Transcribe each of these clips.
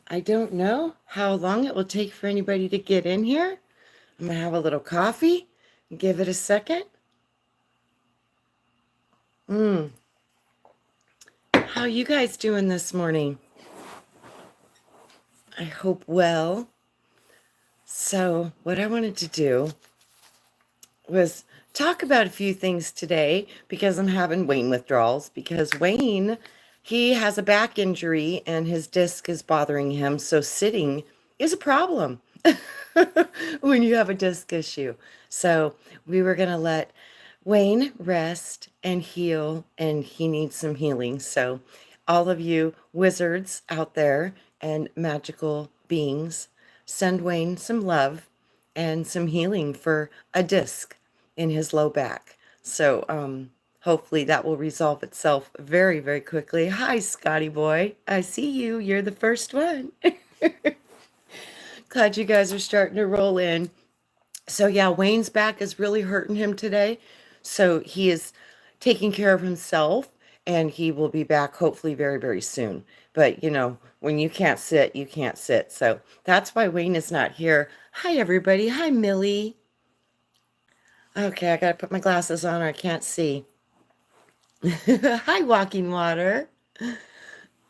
I don't know how long it will take for anybody to get in here. I'm gonna have a little coffee. Give it a second. Mm. How you guys doing this morning? I hope well. So, what I wanted to do was talk about a few things today because I'm having Wayne withdrawals because Wayne, he has a back injury and his disc is bothering him. So sitting is a problem when you have a disc issue. So we were going to let Wayne rest and heal, and he needs some healing. So all of you wizards out there and magical beings, send Wayne some love and some healing for a disc in his low back. So hopefully that will resolve itself very, very quickly. Hi, Scotty boy. I see you. You're the first one. Glad you guys are starting to roll in. So yeah, Wayne's back is really hurting him today. So he is taking care of himself and he will be back hopefully very, very soon. But you know, when you can't sit, you can't sit. So that's why Wayne is not here. Hi, everybody. Hi, Millie. Okay, I gotta put my glasses on or I can't see. Hi, Walking Water.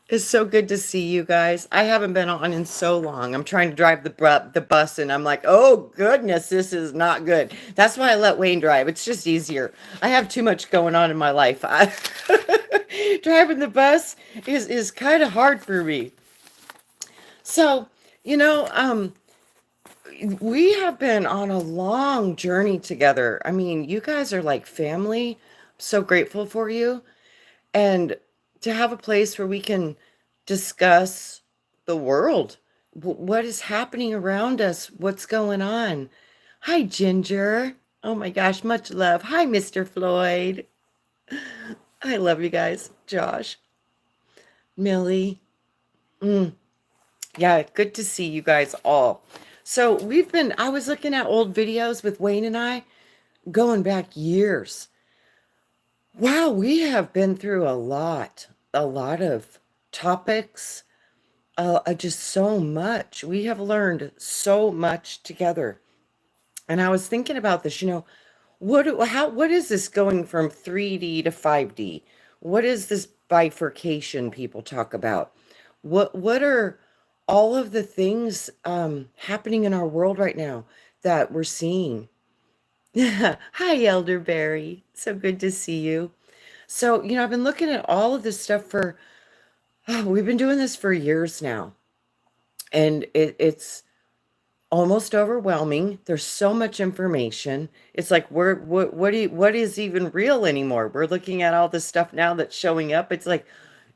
It's so good to see you guys. I haven't been on in so long. I'm trying to drive the bus and I'm like, oh goodness, this is not good. That's why I let Wayne drive. It's just easier. I have too much going on in my life. Driving the bus is kind of hard for me. So, you know, we have been on a long journey together. I mean, you guys are like family. I'm so grateful for you. And to have a place where we can discuss the world, what is happening around us, what's going on. Hi, Ginger. Oh my gosh, much love. Hi, Mr. Floyd. I love you guys. Josh, Millie. Mm, yeah, good to see you guys all. So I was looking at old videos with Wayne and I going back years. Wow, we have been through a lot of topics, just so much. We have learned so much together. And I was thinking about this, what is this going from 3D to 5D? What is this bifurcation people talk about? What are all of the things happening in our world right now that we're seeing? Hi, Elderberry. So good to see you. So, I've been looking at all of this stuff we've been doing this for years now. And it's almost overwhelming. There's so much information. It's like, what is even real anymore? We're looking at all this stuff now that's showing up. It's like,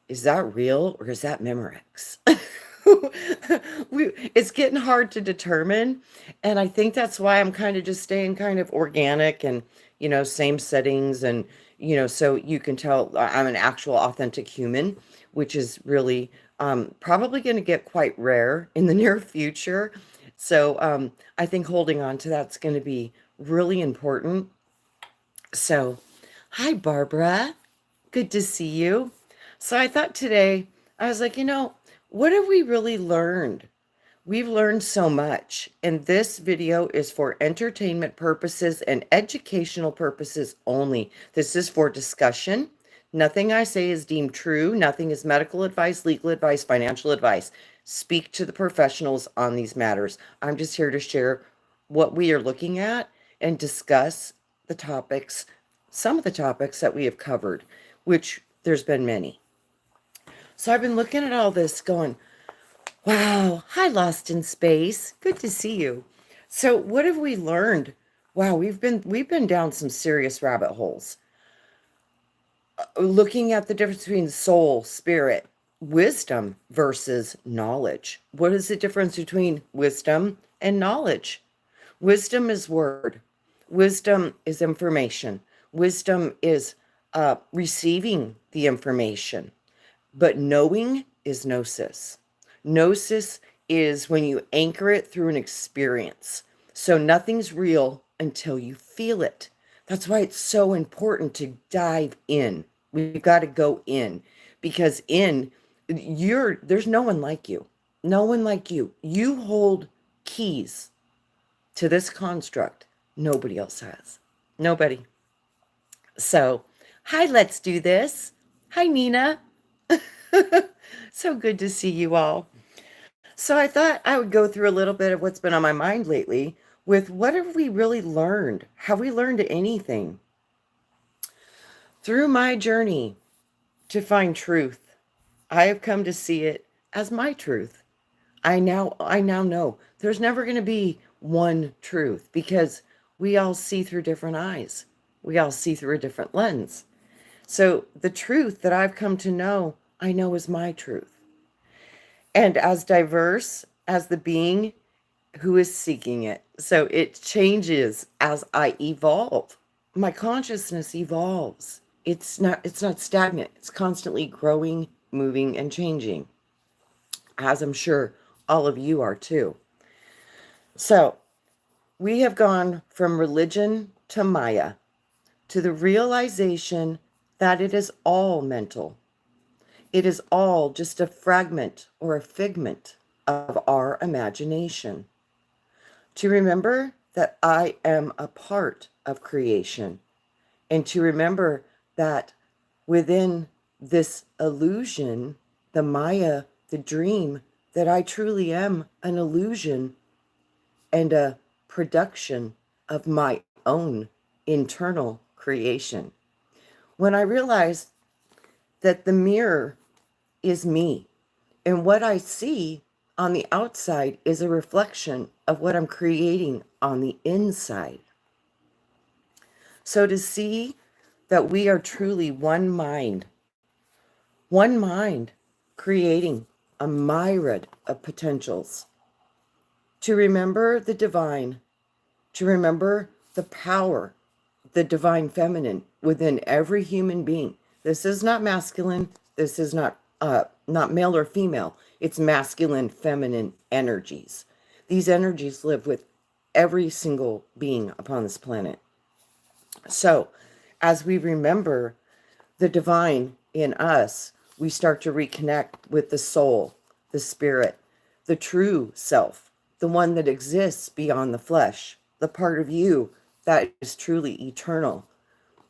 is that real or is that Memorex? It's getting hard to determine. And I think that's why I'm kind of just staying kind of organic and, same settings. And, so you can tell I'm an actual authentic human, which is really probably going to get quite rare in the near future. So I think holding on to that's going to be really important. So, hi, Barbara. Good to see you. So I thought today, I was like, what have we really learned? We've learned so much, and this video is for entertainment purposes and educational purposes only. This is for discussion. Nothing I say is deemed true. Nothing is medical advice, legal advice, financial advice. Speak to the professionals on these matters. I'm just here to share what we are looking at and discuss the topics, some of the topics that we have covered, which there's been many. So I've been looking at all this going, wow, hi, Lost in Space. Good to see you. So what have we learned? Wow, we've been down some serious rabbit holes. Looking at the difference between soul, spirit, wisdom versus knowledge. What is the difference between wisdom and knowledge? Wisdom is word. Wisdom is information. Wisdom is receiving the information. But knowing is gnosis. Gnosis is when you anchor it through an experience. So nothing's real until you feel it. That's why it's so important to dive in. We've got to go in because there's no one like you. No one like you. You hold keys to this construct nobody else has. Nobody. So, hi, let's do this. Hi, Nina. So good to see you all. So, I thought I would go through a little bit of what's been on my mind lately with what have we really learned? Have we learned anything? Through my journey to find truth, I have come to see it as my truth. I now know there's never going to be one truth because we all see through different eyes. We all see through a different lens. So the truth that I've come to know, I know is my truth. And as diverse as the being who is seeking it. So it changes as I evolve. My consciousness evolves. It's not stagnant. It's constantly growing, moving and changing. As I'm sure all of you are too. So, we have gone from religion to Maya to the realization that it is all mental. It is all just a fragment or a figment of our imagination. To remember that I am a part of creation, and to remember that within this illusion, the Maya, the dream, that I truly am an illusion and a production of my own internal creation. When I realized that the mirror is me and what I see on the outside is a reflection of what I'm creating on the inside. So to see that we are truly one mind creating a myriad of potentials. To remember the divine, to remember the power, the divine feminine within every human being. This is not masculine. This is not male or female. It's masculine, feminine energies. These energies live with every single being upon this planet. So, as we remember the divine in us, we start to reconnect with the soul, the spirit, the true self, the one that exists beyond the flesh, the part of you that is truly eternal.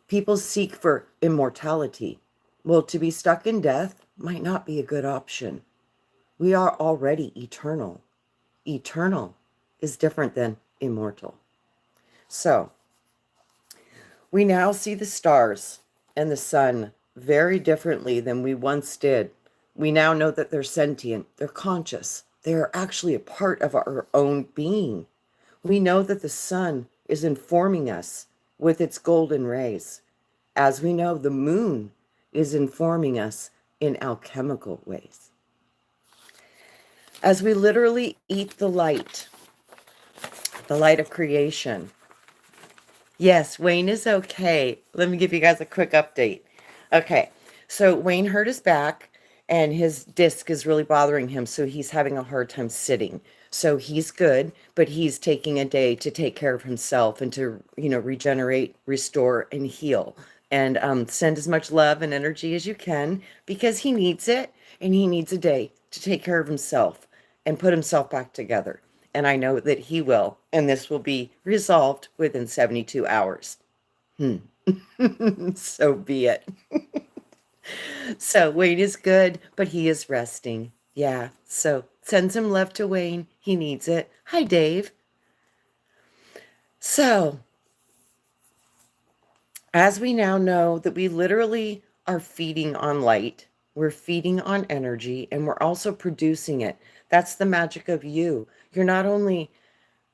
People seek for immortality. Well, to be stuck in death might not be a good option. We are already eternal. Eternal is different than immortal. So, we now see the stars and the sun very differently than we once did. We now know that they're sentient, they're conscious, they are actually a part of our own being. We know that the sun is informing us with its golden rays. As we know, the moon is informing us in alchemical ways. As we literally eat the light of creation. Yes, Wayne is okay. Let me give you guys a quick update. Okay, so Wayne hurt his back and his disc is really bothering him, so he's having a hard time sitting. So he's good, but he's taking a day to take care of himself and to, regenerate, restore, and heal. And send as much love and energy as you can because he needs it and he needs a day to take care of himself and put himself back together. And I know that he will, and this will be resolved within 72 hours. So be it. So Wayne is good, but he is resting. Yeah, so send some love to Wayne. He needs it. Hi, Dave. So, as we now know that we literally are feeding on light, we're feeding on energy, and we're also producing it. That's the magic of you. You're not only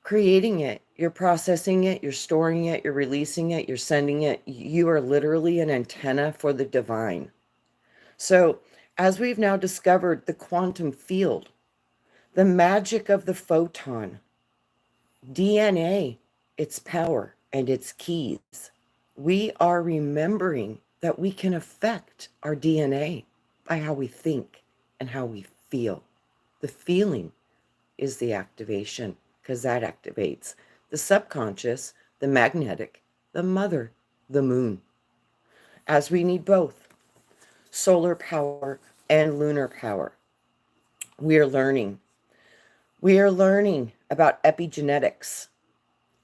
creating it, you're processing it, you're storing it, you're releasing it, you're sending it. You are literally an antenna for the divine. So, as we've now discovered the quantum field, the magic of the photon, DNA, its power and its keys, we are remembering that we can affect our DNA by how we think and how we feel. The feeling is the activation because that activates the subconscious, the magnetic, the mother, the moon. As we need both solar power and lunar power, we are learning We are learning about epigenetics.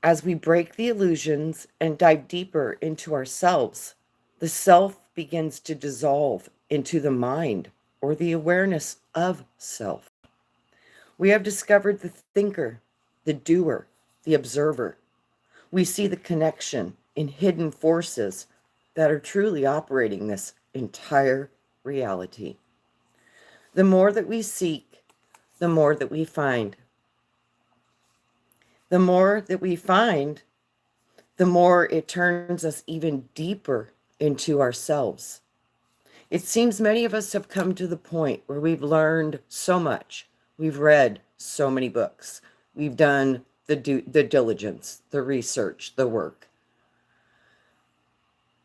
As we break the illusions and dive deeper into ourselves, the self begins to dissolve into the mind or the awareness of self. We have discovered the thinker, the doer, the observer. We see the connection in hidden forces that are truly operating this entire reality. The more that we seek, the more that we find. The more that we find, the more it turns us even deeper into ourselves. It seems many of us have come to the point where we've learned so much. We've read so many books. We've done the diligence, the research, the work.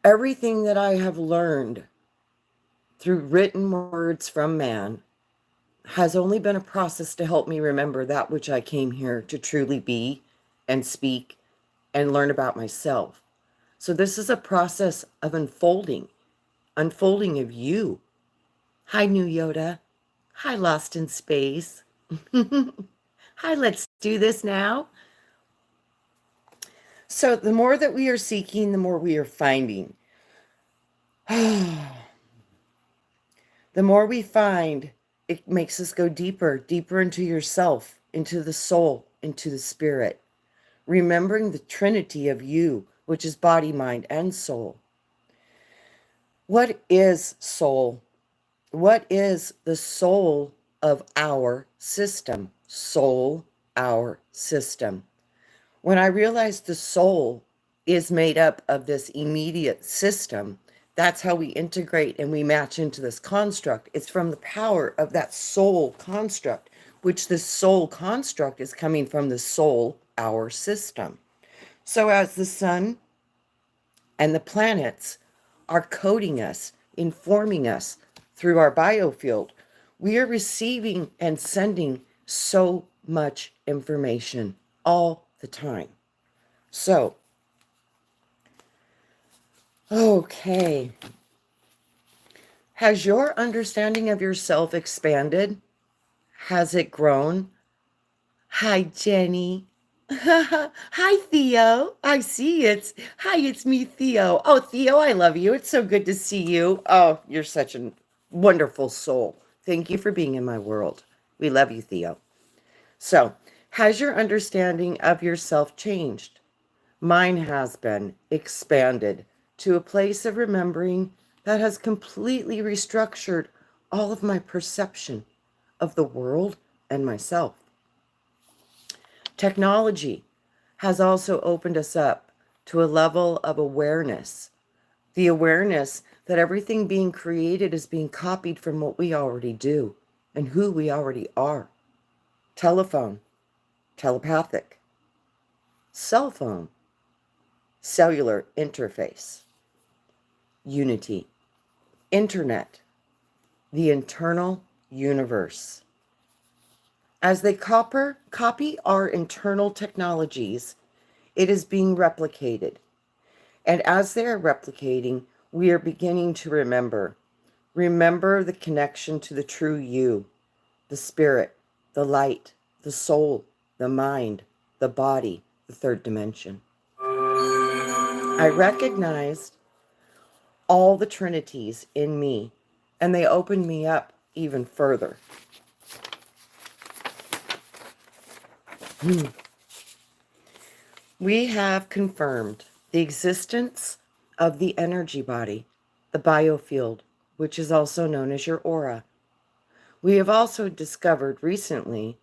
Everything that I have learned through written words from man has only been a process to help me remember that which I came here to truly be and speak and learn about myself. So this is a process of unfolding of you. Hi, New Yoda. Hi, Lost in Space. Hi, let's do this now. So the more that we are seeking, the more we are finding. The more we find, it makes us go deeper, deeper into yourself, into the soul, into the spirit. Remembering the trinity of you, which is body, mind, and soul. What is soul? What is the soul of our system? Soul, our system. When I realized the soul is made up of this immediate system, that's how we integrate and we match into this construct. It's from the power of that soul construct, which this soul construct is coming from the soul, our system. So as the sun and the planets are coding us, informing us through our biofield, we are receiving and sending so much information all the time. So, okay. Has your understanding of yourself expanded? Has it grown? Hi, Jenny. Hi, Theo. I see it's me, Theo. Oh, Theo, I love you. It's so good to see you. Oh, you're such a wonderful soul. Thank you for being in my world. We love you, Theo. So, has your understanding of yourself changed? Mine has been expanded to a place of remembering that has completely restructured all of my perception of the world and myself. Technology has also opened us up to a level of awareness, the awareness that everything being created is being copied from what we already do and who we already are. Telephone, telepathic, cell phone, cellular interface, unity, internet, the internal universe. As they copy our internal technologies, it is being replicated. And as they are replicating, we are beginning to remember. Remember the connection to the true you, the spirit, the light, the soul, the mind, the body, the third dimension. I recognized all the trinities in me, and they opened me up even further. We have confirmed the existence of the energy body, the biofield, which is also known as your aura. We have also discovered recently,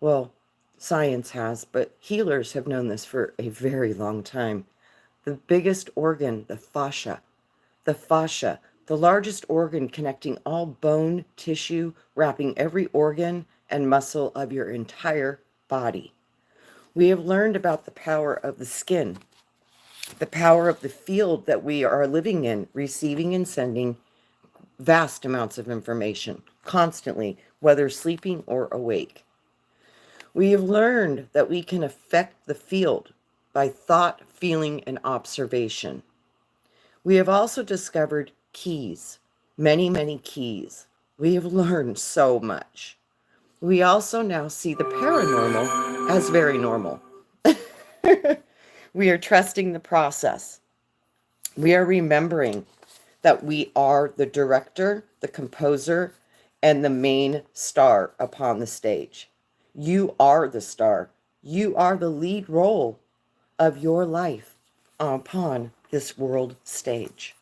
well, science has, but healers have known this for a very long time, the biggest organ, the fascia, the largest organ connecting all bone, tissue, wrapping every organ and muscle of your entire body. We have learned about the power of the skin, the power of the field that we are living in, receiving and sending vast amounts of information constantly, whether sleeping or awake. We have learned that we can affect the field by thought, feeling, and observation. We have also discovered keys, many, many keys. We have learned so much. We also now see the paranormal as very normal. We are trusting the process. We are remembering that we are the director, the composer, and the main star upon the stage. You are the star. You are the lead role of your life upon this world stage.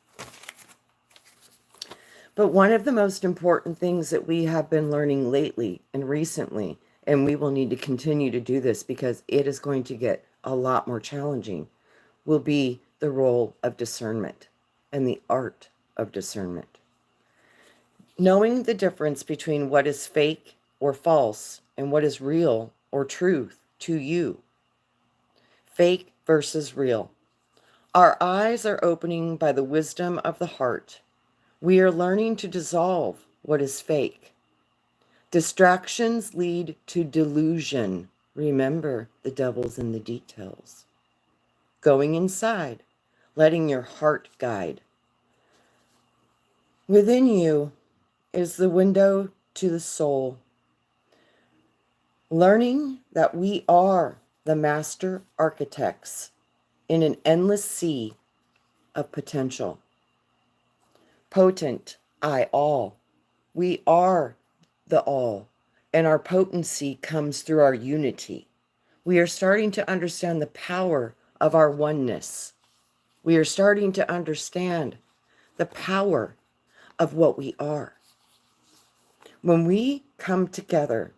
But one of the most important things that we have been learning lately and recently, and we will need to continue to do this because it is going to get a lot more challenging, will be the role of discernment and the art of discernment. Knowing the difference between what is fake or false and what is real or truth to you. Fake versus real. Our eyes are opening by the wisdom of the heart. We are learning to dissolve what is fake. Distractions lead to delusion. Remember, the devil's in the details. Going inside, letting your heart guide. Within you is the window to the soul. Learning that we are the master architects in an endless sea of potential. Potent, I all. We are the all, and our potency comes through our unity. We are starting to understand the power of our oneness. We are starting to understand the power of what we are. When we come together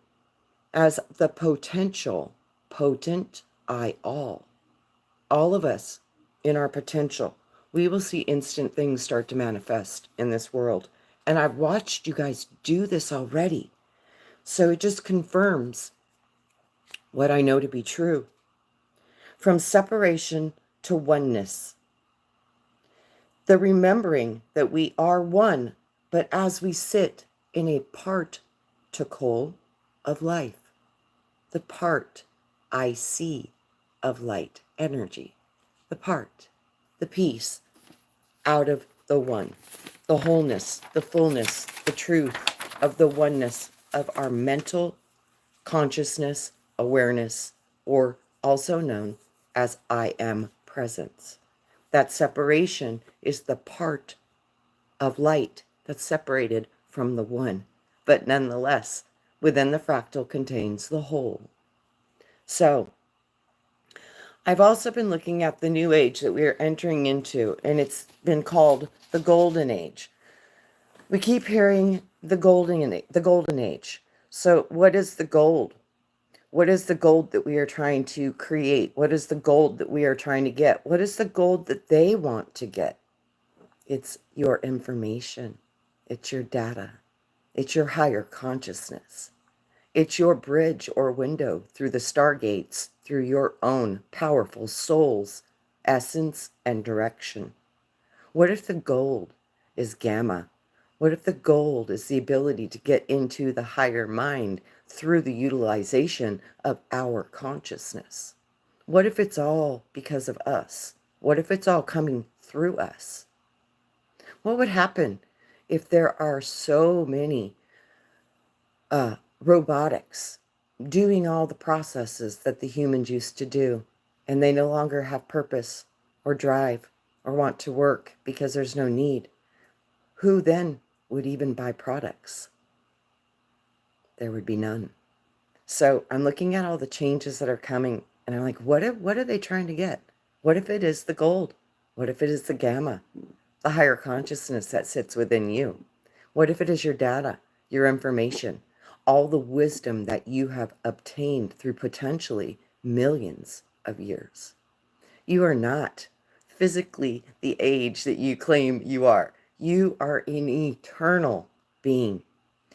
as the potential, potent I all of us in our potential, we will see instant things start to manifest in this world. And I've watched you guys do this already. So it just confirms what I know to be true. From separation to oneness. The remembering that we are one, but as we sit in a particle of life, the part I see of light energy, the part, the piece out of the one, the wholeness, the fullness, the truth of the oneness of our mental consciousness, awareness, or also known as I am presence. That separation is the part of light that's separated from the one, but nonetheless, within the fractal contains the whole. So, I've also been looking at the new age that we are entering into, and it's been called the Golden Age. We keep hearing the Golden Age. So, what is the gold? What is the gold that we are trying to create? What is the gold that we are trying to get? What is the gold that they want to get? It's your information. It's your data. It's your higher consciousness. It's your bridge or window through the stargates, through your own powerful soul's essence and direction. What if the gold is gamma? What if the gold is the ability to get into the higher mind through the utilization of our consciousness? What if it's all because of us? What if it's all coming through us? What would happen if there are so many robotics doing all the processes that the humans used to do, and they no longer have purpose or drive or want to work because there's no need? Who then would even buy products? There would be none. So I'm looking at all the changes that are coming, and I'm like, what are they trying to get? What if it is the gold? What if it is the gamma, the higher consciousness that sits within you? What if it is your data, your information, all the wisdom that you have obtained through potentially millions of years? You are not physically the age that you claim you are. You are an eternal being.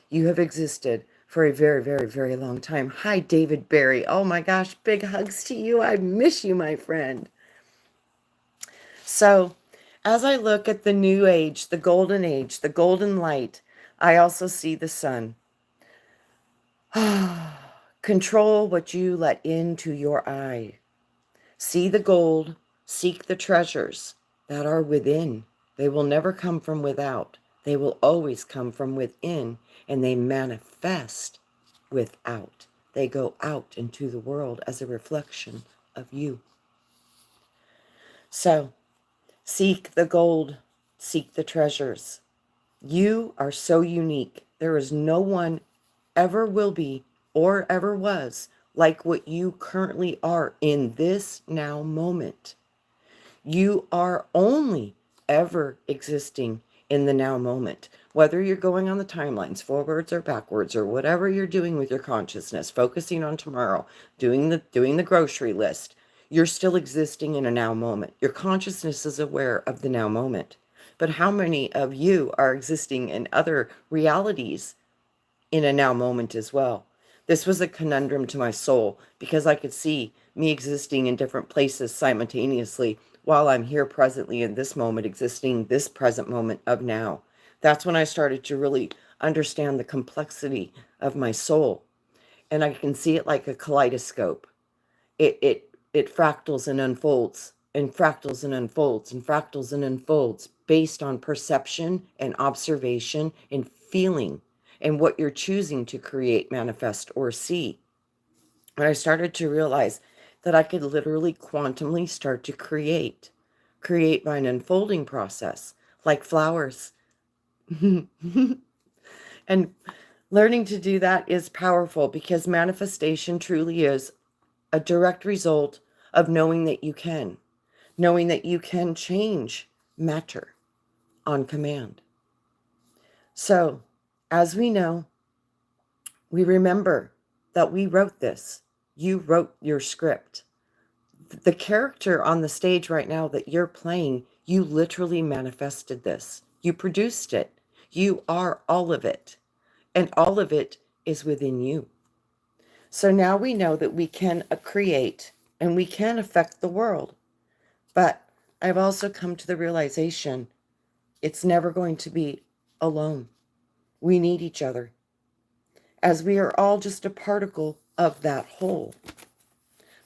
You have existed for a very, very, very long time. Hi, David Barry. Oh my gosh, big hugs to you. I miss you, my friend. So, as I look at the new age, the golden age, the golden light, I also see the sun. Control what you let into your eye. See the gold, seek the treasures that are within. They will never come from without. They will always come from within, and they manifest without. They go out into the world as a reflection of you. So, seek the gold, seek the treasures. You are so unique. There is no one ever will be or ever was like what you currently are in this now moment. You are only ever existing in the now moment. Whether you're going on the timelines, forwards or backwards, or whatever you're doing with your consciousness, focusing on tomorrow, doing the grocery list, you're still existing in a now moment. Your consciousness is aware of the now moment. But how many of you are existing in other realities in a now moment as well? This was a conundrum to my soul because I could see me existing in different places simultaneously while I'm here presently in this moment, existing this present moment of now. That's when I started to really understand the complexity of my soul. And I can see it like a kaleidoscope. It fractals and unfolds and fractals and unfolds and fractals and unfolds based on perception and observation and feeling and what you're choosing to create, manifest, or see. And I started to realize that I could literally quantumly start to create by an unfolding process, like flowers. And learning to do that is powerful because manifestation truly is a direct result of knowing that you can change matter on command. So, as we know, we remember that we wrote this. You wrote your script. The character on the stage right now that you're playing, you literally manifested this. You produced it. You are all of it. And all of it is within you. So now we know that we can create and we can affect the world. But I've also come to the realization it's never going to be alone. We need each other, as we are all just a particle of that whole.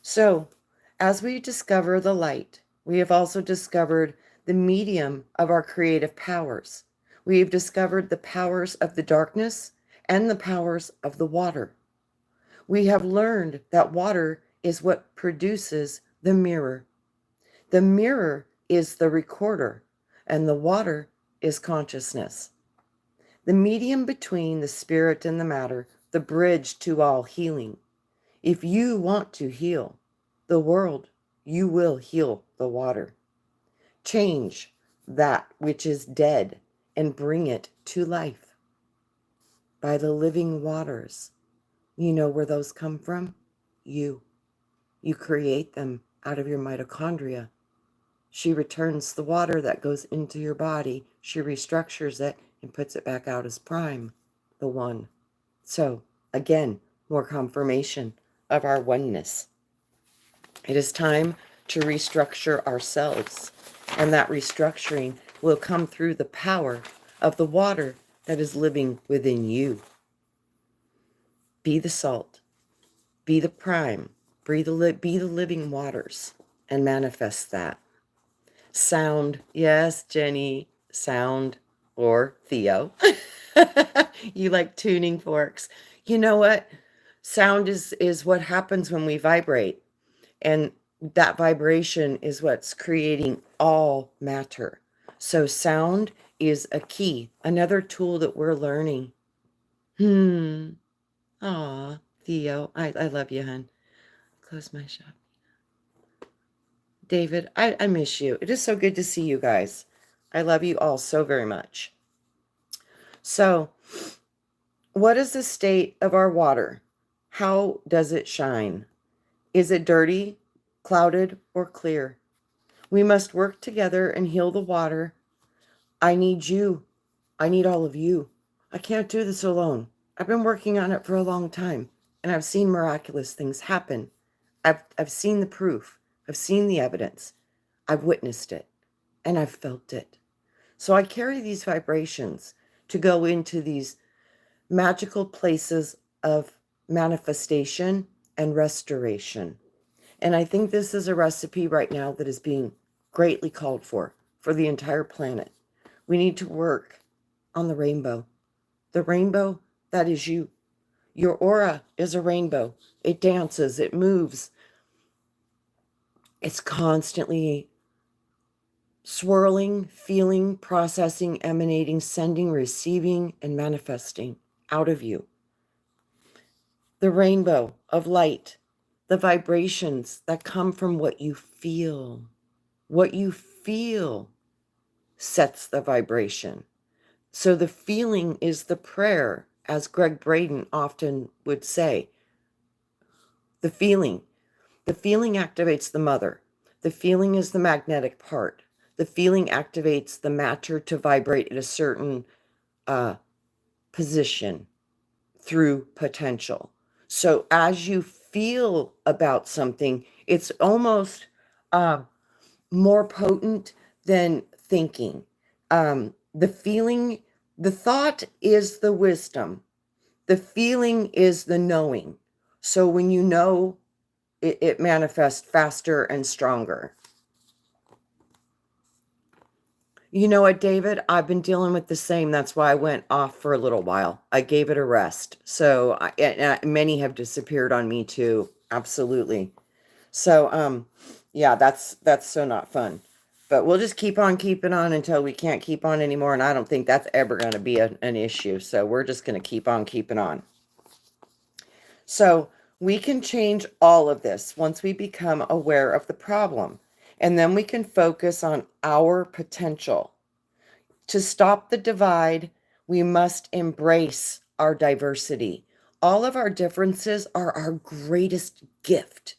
So, as we discover the light, we have also discovered the medium of our creative powers. We have discovered the powers of the darkness and the powers of the water. We have learned that water is what produces the mirror. The mirror is the recorder, and the water is consciousness. The medium between the spirit and the matter, the bridge to all healing. If you want to heal the world, you will heal the water. Change that which is dead and bring it to life by the living waters. You know where those come from? You. You create them out of your mitochondria. She returns the water that goes into your body. She restructures it and puts it back out as prime, the one. So, again, more confirmation of our oneness. It is time to restructure ourselves, and that restructuring will come through the power of the water that is living within you. Be the salt, be the prime, be the living waters, and manifest that. Sound, yes, Jenny, sound, or Theo. You like tuning forks. You know what? Sound is what happens when we vibrate. And that vibration is what's creating all matter. So sound is a key, another tool that we're learning. Aw, Theo, I love you, hon. Close my shop. David, I miss you. It is so good to see you guys. I love you all so very much. So, what is the state of our water? How does it shine? Is it dirty, clouded, or clear? We must work together and heal the water. I need you. I need all of you. I can't do this alone. I've been working on it for a long time, and I've seen miraculous things happen. I've seen the proof. I've seen the evidence. I've witnessed it, and I've felt it. So I carry these vibrations to go into these magical places of manifestation and restoration. And I think this is a recipe right now that is being greatly called for the entire planet. We need to work on the rainbow that is you. Your aura is a rainbow. It dances, it moves. It's constantly swirling, feeling, processing, emanating, sending, receiving, and manifesting out of you. The rainbow of light, the vibrations that come from what you feel. What you feel sets the vibration. So the feeling is the prayer, as Greg Braden often would say. The feeling. The feeling activates the mother. The feeling is the magnetic part. The feeling activates the matter to vibrate at a certain position through potential. So as you feel about something, it's almost more potent than thinking. The feeling, the thought is the wisdom. The feeling is the knowing. So when you know, it manifests faster and stronger. You know what, David? I've been dealing with the same. That's why I went off for a little while. I gave it a rest. So many have disappeared on me too. Absolutely. So, yeah, that's so not fun. But we'll just keep on keeping on until we can't keep on anymore. And I don't think that's ever going to be an issue. So we're just going to keep on keeping on. So we can change all of this once we become aware of the problem. And then we can focus on our potential. To stop the divide, we must embrace our diversity. All of our differences are our greatest gift.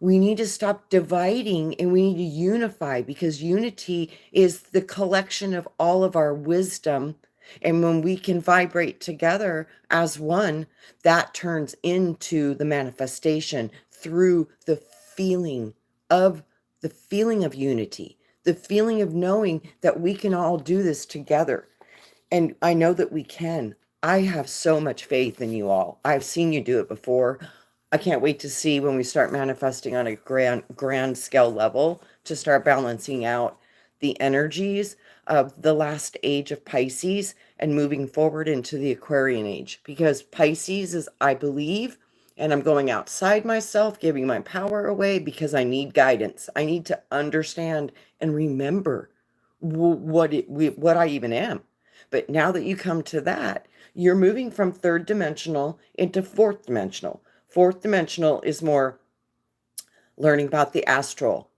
We need to stop dividing and we need to unify, because unity is the collection of all of our wisdom. And when we can vibrate together as one, that turns into the manifestation through the feeling of unity, the feeling of knowing that we can all do this together. And I know that we can. I have so much faith in you all. I've seen you do it before. I can't wait to see when we start manifesting on a grand scale level, to start balancing out the energies of the last age of Pisces and moving forward into the Aquarian age. Because Pisces is, I believe, and I'm going outside myself, giving my power away because I need guidance. I need to understand and remember what I even am. But now that you come to that, you're moving from third dimensional into fourth dimensional. Fourth dimensional is more learning about the astral,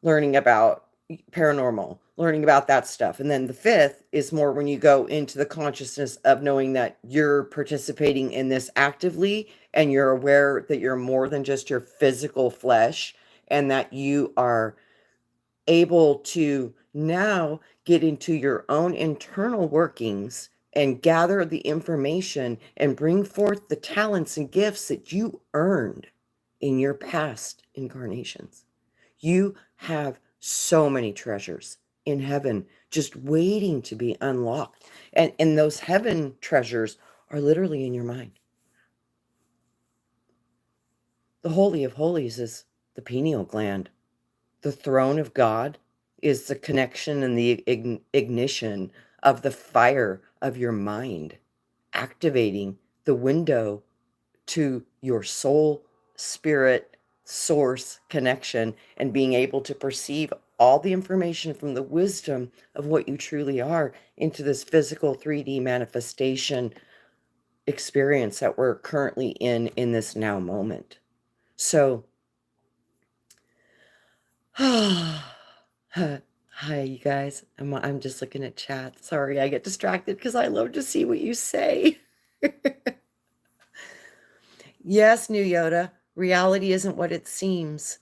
learning about paranormal, learning about that stuff. And then the fifth is more when you go into the consciousness of knowing that you're participating in this actively, and you're aware that you're more than just your physical flesh, and that you are able to now get into your own internal workings and gather the information and bring forth the talents and gifts that you earned in your past incarnations. You have so many treasures in heaven just waiting to be unlocked. And those heaven treasures are literally in your mind. The Holy of Holies is the pineal gland. The throne of God is the connection and the ignition of the fire of your mind, activating the window to your soul, spirit, source connection, and being able to perceive all the information from the wisdom of what you truly are into this physical 3D manifestation experience that we're currently in this now moment. So, hi, you guys. I'm just looking at chat. Sorry, I get distracted because I love to see what you say. Yes, New Yoda, reality isn't what it seems.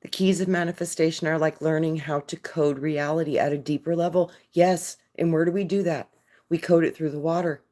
The keys of manifestation are like learning how to code reality at a deeper level. Yes, and where do we do that? We code it through the water,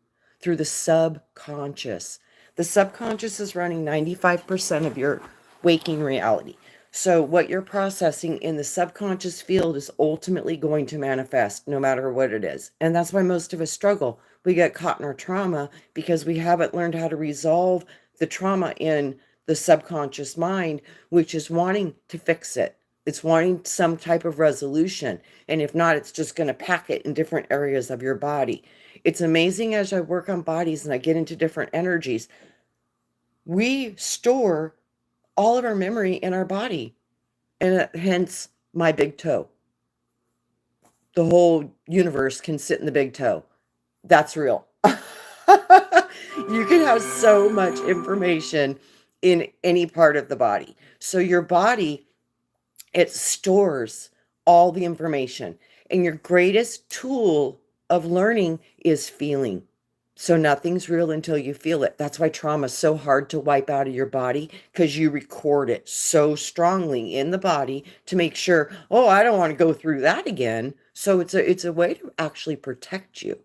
through the subconscious. The subconscious is running 95% of your waking reality. So what you're processing in the subconscious field is ultimately going to manifest no matter what it is. And that's why most of us struggle. We get caught in our trauma because we haven't learned how to resolve the trauma in the subconscious mind, which is wanting to fix it. It's wanting some type of resolution. And if not, it's just going to pack it in different areas of your body. It's amazing as I work on bodies and I get into different energies. We store all of our memory in our body, and hence my big toe. The whole universe can sit in the big toe. That's real. You can have so much information in any part of the body. So your body, it stores all the information. And your greatest tool of learning is feeling. So nothing's real until you feel it. That's why trauma is so hard to wipe out of your body, because you record it so strongly in the body to make sure, oh, I don't want to go through that again. So it's a way to actually protect you.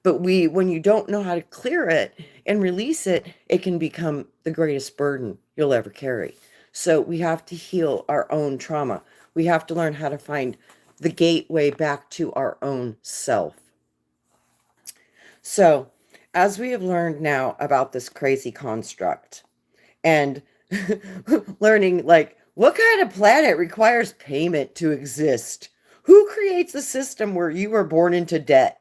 But when you don't know how to clear it and release it, it can become the greatest burden you'll ever carry. So we have to heal our own trauma. We have to learn how to find the gateway back to our own self. So, as we have learned now about this crazy construct and learning, like, what kind of planet requires payment to exist? Who creates a system where you are born into debt,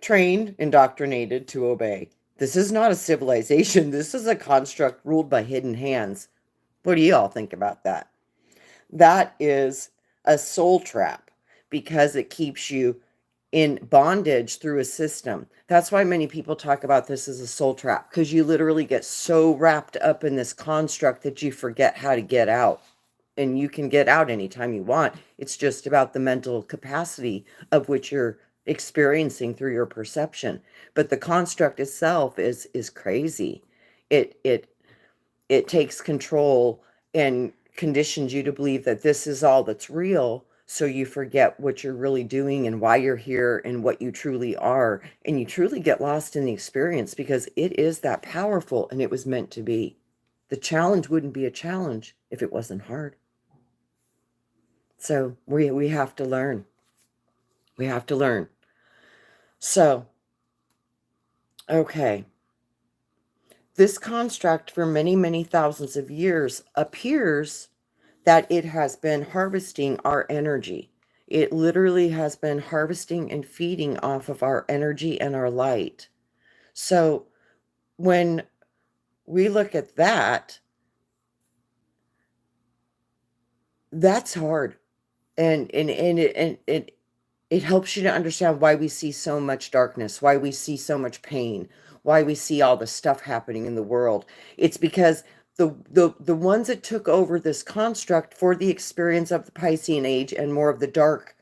trained, indoctrinated to obey? This is not a civilization. This is a construct ruled by hidden hands. What do you all think about that? That is a soul trap, because it keeps you in bondage through a system. That's why many people talk about this as a soul trap, because you literally get so wrapped up in this construct that you forget how to get out. And you can get out anytime you want. It's just about the mental capacity of which you're experiencing through your perception. But the construct itself is crazy. It takes control and conditions you to believe that this is all that's real, so you forget what you're really doing and why you're here and what you truly are, and you truly get lost in the experience, because it is that powerful and it was meant to be. The challenge wouldn't be a challenge if it wasn't hard. So we have to learn. We have to learn. So, okay. This construct for many, many thousands of years appears that it has been harvesting our energy. It literally has been harvesting and feeding off of our energy and our light. So when we look at that, that's hard. And it helps you to understand why we see so much darkness, why we see so much pain, why we see all the stuff happening in the world. It's because the ones that took over this construct for the experience of the Piscean age and more of the dark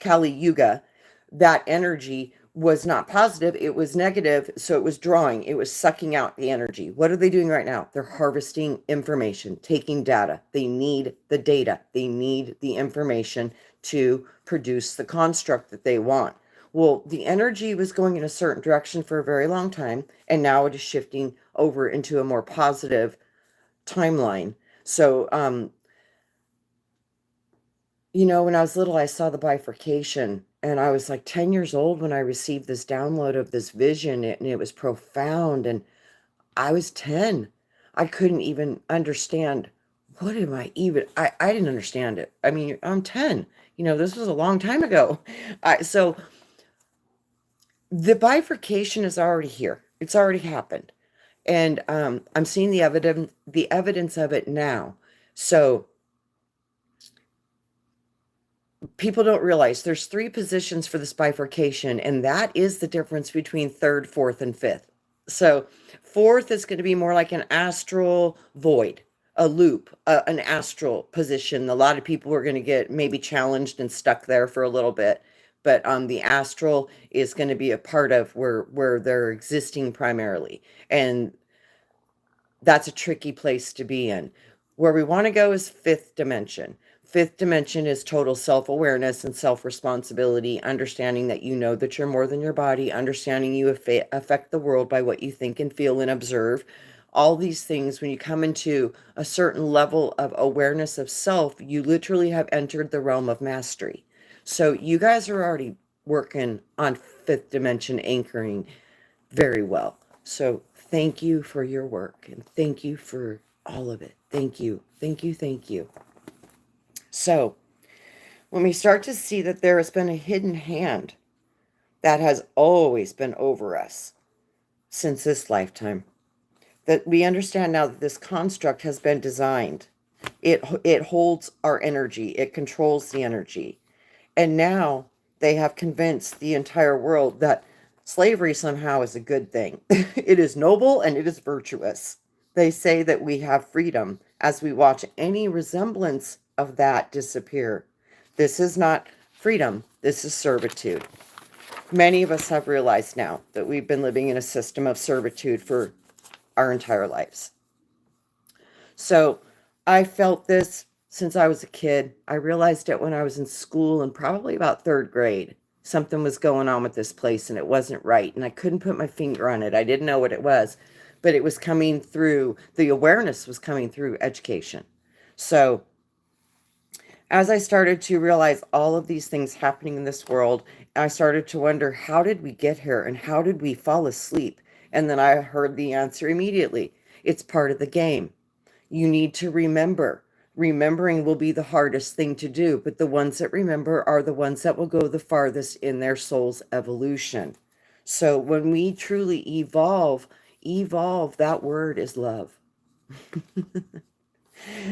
Kali Yuga, that energy was not positive, it was negative, so it was drawing, it was sucking out the energy. What are they doing right now? They're harvesting information, taking data. They need the data, they need the information to produce the construct that they want. Well, the energy was going in a certain direction for a very long time, and now it is shifting over into a more positive timeline. So, when I was little, I saw the bifurcation, and I was like 10 years old when I received this download of this vision, and it was profound. And I was 10. I couldn't even understand. What am I even? I didn't understand it. I mean, I'm 10. This was a long time ago. So the bifurcation is already here. It's already happened. And I'm seeing the evidence of it now. So people don't realize there's 3 positions for this bifurcation, and that is the difference between 3rd, 4th, and 5th. So 4th is going to be more like an astral void, a loop, an astral position. A lot of people are going to get maybe challenged and stuck there for a little bit. But the astral is going to be a part of where they're existing primarily. And that's a tricky place to be in. Where we want to go is 5th dimension. 5th dimension is total self-awareness and self-responsibility, understanding that you know that you're more than your body, understanding you affect the world by what you think and feel and observe. All these things, when you come into a certain level of awareness of self, you literally have entered the realm of mastery. So you guys are already working on 5th dimension anchoring very well. So thank you for your work, and thank you for all of it. Thank you. Thank you. Thank you. So when we start to see that there has been a hidden hand that has always been over us since this lifetime, That we understand now that this construct has been designed. It holds our energy. It controls the energy. And now they have convinced the entire world that slavery somehow is a good thing. It is noble and it is virtuous. They say that we have freedom as we watch any resemblance of that disappear. This is not freedom, this is servitude. Many of us have realized now that we've been living in a system of servitude for our entire lives. So I felt this since I was a kid. I realized it when I was in school and probably about third grade. Something was going on with this place and it wasn't right. And I couldn't put my finger on it. I didn't know what it was, but it was coming through, the awareness was coming through education. So as I started to realize all of these things happening in this world, I started to wonder, how did we get here and how did we fall asleep? And then I heard the answer immediately. It's part of the game. You need to remember. Remembering will be the hardest thing to do, but the ones that remember are the ones that will go the farthest in their soul's evolution. So when we truly evolve, that word is love.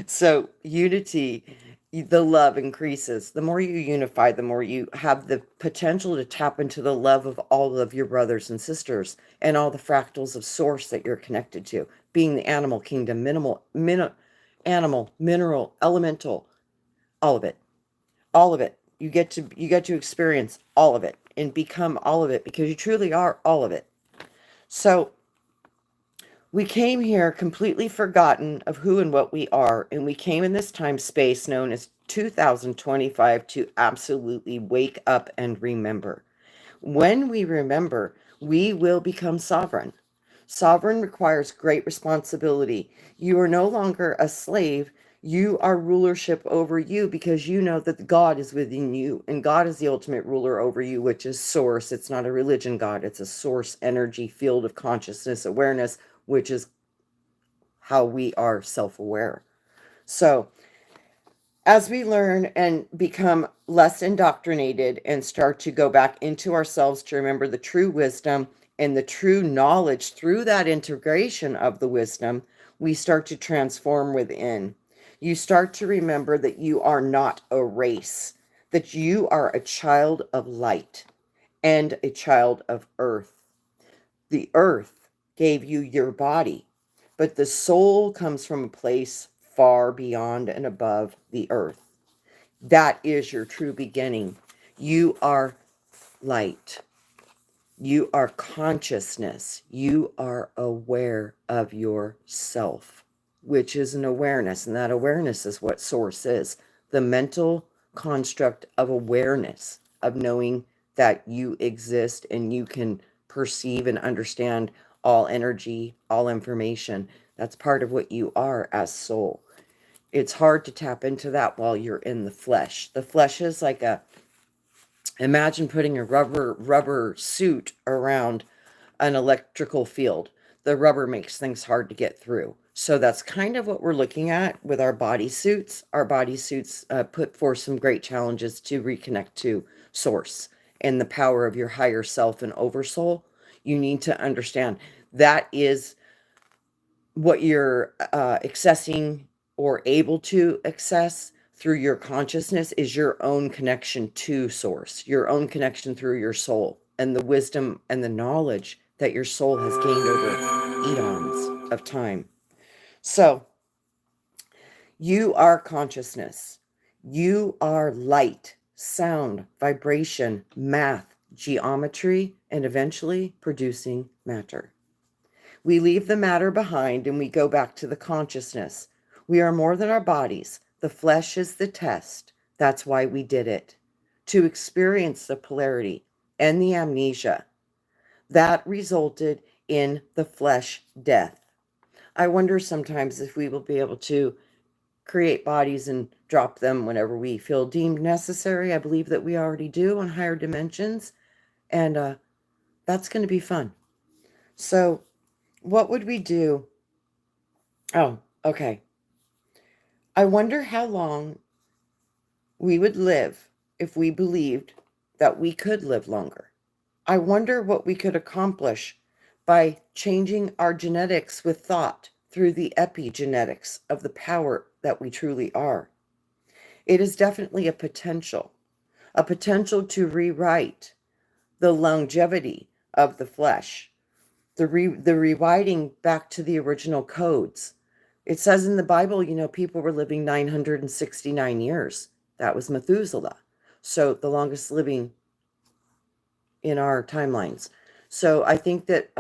So unity, the love increases. The more you unify, the more you have the potential to tap into the love of all of your brothers and sisters and all the fractals of source that you're connected to, being the animal kingdom, animal, mineral, elemental, all of it. All of it. You get to experience all of it and become all of it because you truly are all of it. So we came here completely forgotten of who and what we are, and we came in this time space known as 2025 to absolutely wake up and remember. When we remember, we will become sovereign. Sovereign requires great responsibility. You are no longer a slave. You are rulership over you because you know that God is within you and God is the ultimate ruler over you, which is source. It's not a religion God. It's a source energy field of consciousness awareness, which is how we are self-aware. So as we learn and become less indoctrinated and start to go back into ourselves to remember the true wisdom and the true knowledge through that integration of the wisdom, we start to transform within. You start to remember that you are not a race, that you are a child of light and a child of earth. The earth gave you your body, but the soul comes from a place far beyond and above the earth. That is your true beginning. You are light. You are consciousness. You are aware of yourself, which is an awareness. And that awareness is what source is. The mental construct of awareness, of knowing that you exist and you can perceive and understand all energy, all information. That's part of what you are as soul. It's hard to tap into that while you're in the flesh. The flesh is like imagine putting a rubber suit around an electrical field. The rubber makes things hard to get through. So that's kind of what we're looking at with our bodysuits. Our bodysuits put forth some great challenges to reconnect to source and the power of your higher self and oversoul. You need to understand that is what you're accessing or able to access through your consciousness is your own connection to source, your own connection through your soul and the wisdom and the knowledge that your soul has gained over eons of time. So you are consciousness. You are light, sound, vibration, math, geometry, and eventually producing matter. We leave the matter behind and we go back to the consciousness. We are more than our bodies. The flesh is the test. That's why we did it. To experience the polarity and the amnesia. That resulted in the flesh death. I wonder sometimes if we will be able to create bodies and drop them whenever we feel deemed necessary. I believe that we already do on higher dimensions. And that's going to be fun. So what would we do? Oh, okay. I wonder how long we would live if we believed that we could live longer. I wonder what we could accomplish by changing our genetics with thought through the epigenetics of the power that we truly are. It is definitely a potential to rewrite the longevity of the flesh, the rewriting back to the original codes. It says in the Bible, people were living 969 years. That was Methuselah. So the longest living in our timelines. So I think that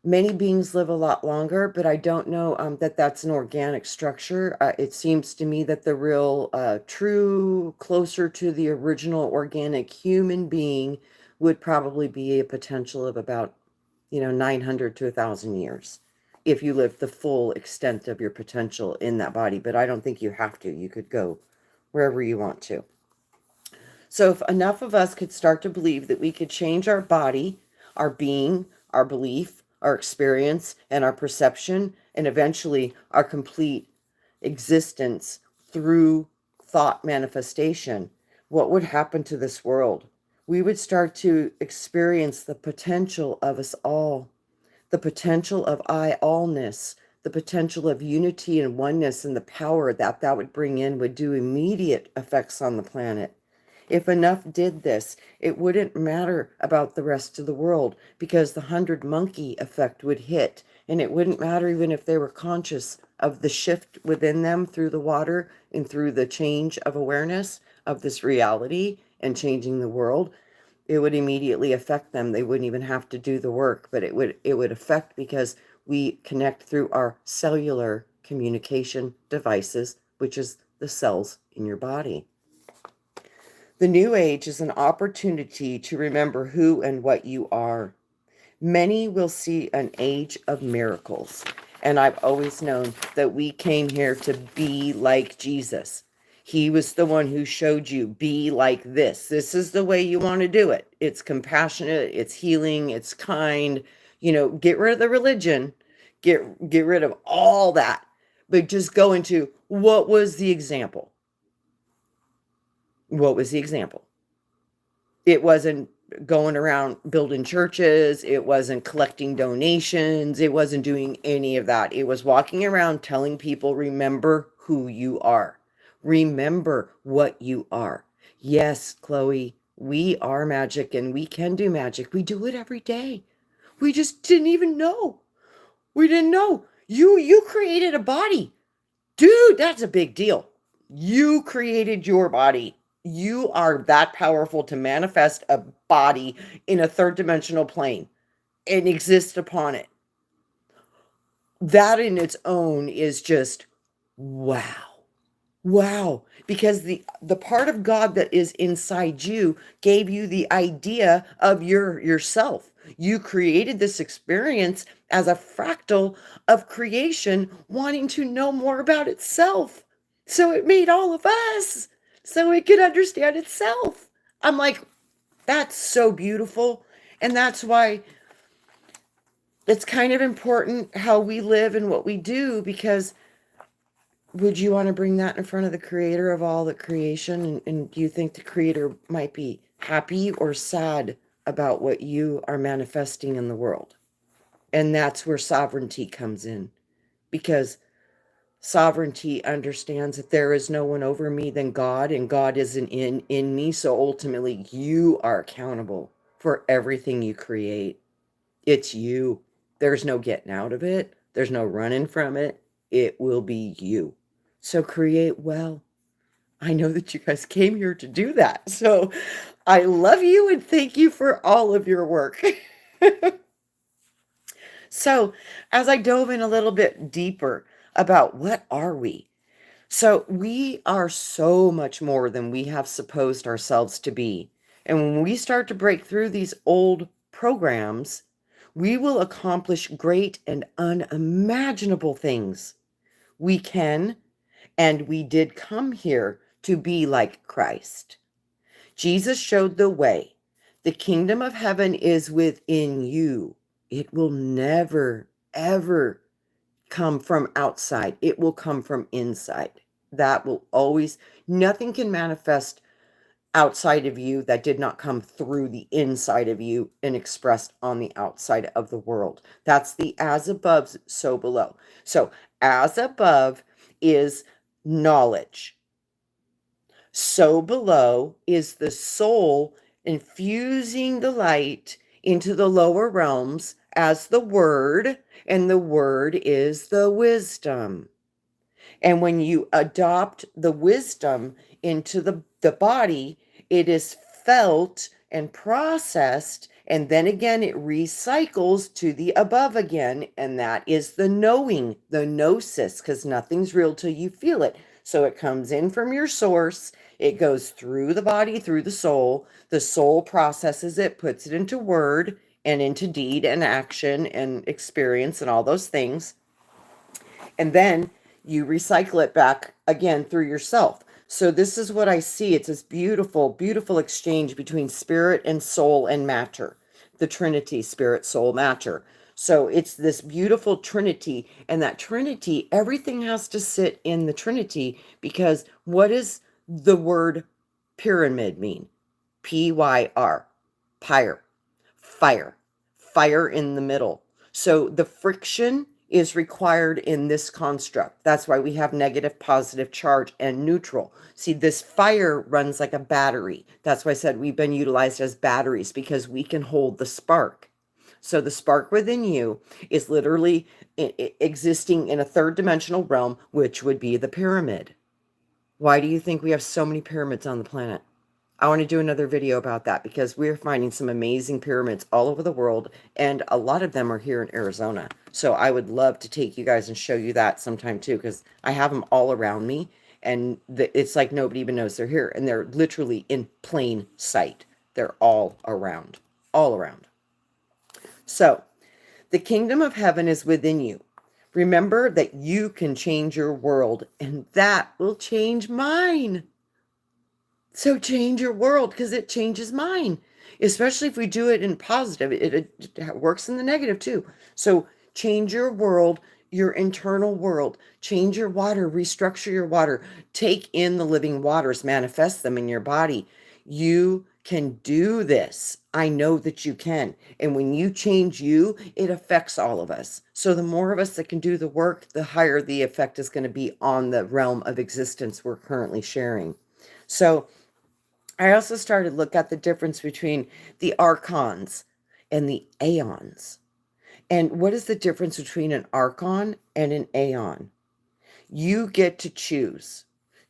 many beings live a lot longer, but I don't know that that's an organic structure. It seems to me that the real, true, closer to the original organic human being would probably be a potential of about, 900 to 1,000 years if you live the full extent of your potential in that body. But I don't think you have to. You could go wherever you want to. So if enough of us could start to believe that we could change our body, our being, our belief, our experience, and our perception, and eventually our complete existence through thought manifestation, what would happen to this world? We would start to experience the potential of us all, the potential of I-allness, the potential of unity and oneness, and the power that that would bring in would do immediate effects on the planet. If enough did this, it wouldn't matter about the rest of the world because the 100 monkey effect would hit, and it wouldn't matter even if they were conscious of the shift within them through the water and through the change of awareness of this reality and changing the world. It would immediately affect them. They wouldn't even have to do the work, but it would affect because we connect through our cellular communication devices, which is the cells in your body. The new age is an opportunity to remember who and what you are. Many will see an age of miracles. And I've always known that we came here to be like Jesus. He was the one who showed you, be like this. This is the way you want to do it. It's compassionate, it's healing, it's kind. Get rid of the religion, get rid of all that. But just go into what was the example? What was the example? It wasn't going around building churches. It wasn't collecting donations. It wasn't doing any of that. It was walking around telling people, remember who you are. Remember what you are. Yes, Chloe, we are magic and we can do magic. We do it every day. We just didn't even know. We didn't know. You created a body. Dude, that's a big deal. You created your body. You are that powerful to manifest a body in a third dimensional plane and exist upon it. That in its own is just wow. Wow, because the part of God that is inside you gave you the idea of yourself. You created this experience as a fractal of creation wanting to know more about itself. So it made all of us so it could understand itself. I'm like, that's so beautiful. And that's why it's kind of important how we live and what we do, because would you want to bring that in front of the creator of all the creation? And do you think the creator might be happy or sad about what you are manifesting in the world? And that's where sovereignty comes in, because sovereignty understands that there is no one over me than God, and God isn't in me. So ultimately, you are accountable for everything you create. It's you. There's no getting out of it. There's no running from it. It will be you. So create well. I know that you guys came here to do that. So I love you and thank you for all of your work. So as I dove in a little bit deeper about what are we? So we are so much more than we have supposed ourselves to be. And when we start to break through these old programs, we will accomplish great and unimaginable things. We can, and we did come here to be like Christ. Jesus showed the way. The kingdom of heaven is within you. It will never, ever come from outside. It will come from inside. That will always, nothing can manifest outside of you that did not come through the inside of you and expressed on the outside of the world. That's the as above, so below. So as above is knowledge. So below is the soul infusing the light into the lower realms as the word, and the word is the wisdom. And when you adopt the wisdom into the body, it is felt and processed, and then again it recycles to the above again, and that is the knowing, the gnosis, because nothing's real till you feel it. So it comes in from your source, it goes through the body, through the soul processes it, puts it into word and into deed and action and experience and all those things, and then you recycle it back again through yourself. So this is what I see. It's this beautiful, beautiful exchange between spirit and soul and matter, the trinity, spirit, soul, matter. So it's this beautiful trinity, and that trinity, everything has to sit in the trinity, because what does the word pyramid mean? Pyr, pyre, fire, fire in the middle. So the friction is required in this construct. That's why we have negative, positive charge, and neutral. See, this fire runs like a battery. That's why I said we've been utilized as batteries, because we can hold the spark. So the spark within you is literally existing in a third dimensional realm, which would be the pyramid. Why do you think we have so many pyramids on the planet? I want to do another video about that, because we're finding some amazing pyramids all over the world, and a lot of them are here in Arizona. So I would love to take you guys and show you that sometime too, because I have them all around me, and it's like nobody even knows they're here, and they're literally in plain sight. They're all around, all around. So the kingdom of heaven is within you. Remember that you can change your world, and that will change mine. So change your world, because it changes mine, especially if we do it in positive. It works in the negative too. So change your world, your internal world. Change your water, restructure your water. Take in the living waters, manifest them in your body. You can do this. I know that you can. And when you change you, it affects all of us. So the more of us that can do the work, the higher the effect is going to be on the realm of existence we're currently sharing. So I also started to look at the difference between the archons and the aeons. And what is the difference between an archon and an aeon? You get to choose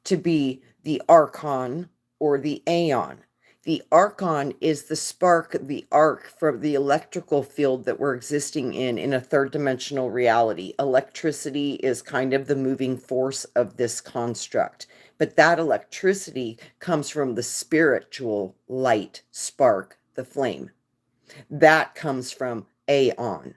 to be the archon or the aeon. The archon is the spark, the arc from the electrical field that we're existing in a third dimensional reality. Electricity is kind of the moving force of this construct. But that electricity comes from the spiritual light spark, the flame. That comes from aeon.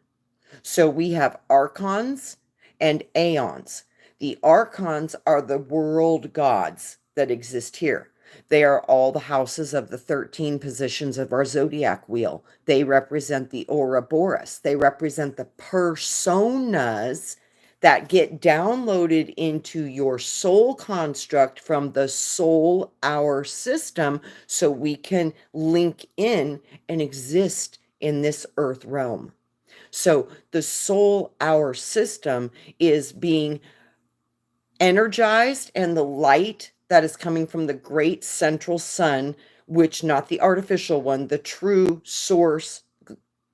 So we have archons and aeons. The archons are the world gods that exist here. They are all the houses of the 13 positions of our zodiac wheel. They represent the Ouroboros. They represent the personas that get downloaded into your soul construct from the soul hour system, so we can link in and exist in this earth realm. So the soul hour system is being energized, and the light that is coming from the great central sun, which not the artificial one, the true source